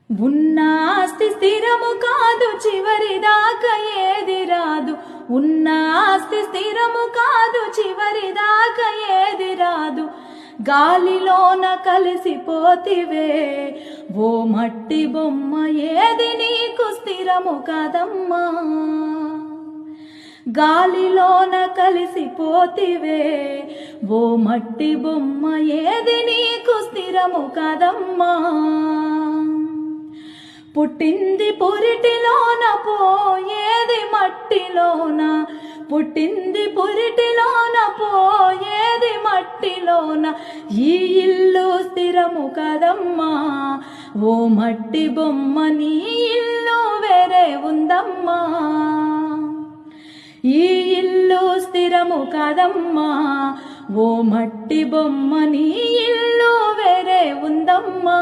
ఉన్న ఆస్తి స్థిరము కాదు, చివరిదాకా ఏది రాదు. ఉన్న ఆస్తి స్థిరము కాదు, చివరిదాకా ఏది రాదు. గాలిలోన కలిసిపోతివే ఓ మట్టి బొమ్మ, ఏది నీకు స్థిరము కాదమ్మా. గాలిలోన కలిసిపోతివే ఓ మట్టి బొమ్మ, ఏది నీకు స్థిరము కాదమ్మా. పుట్టింది పురిటిలోన, పోయేది మట్టిలోన. పుట్టింది పురిటిలోన, పోయేది మట్టిలోన. ఈ ఇల్లు స్థిరము కదమ్మా ఓ మట్టి బొమ్మ, నీ ఇల్లు వేరే ఉందమ్మా. ఈ ఇల్లు స్థిరము కాదమ్మా ఓ మట్టి బొమ్మ, నీ ఇల్లు వేరే ఉందమ్మా.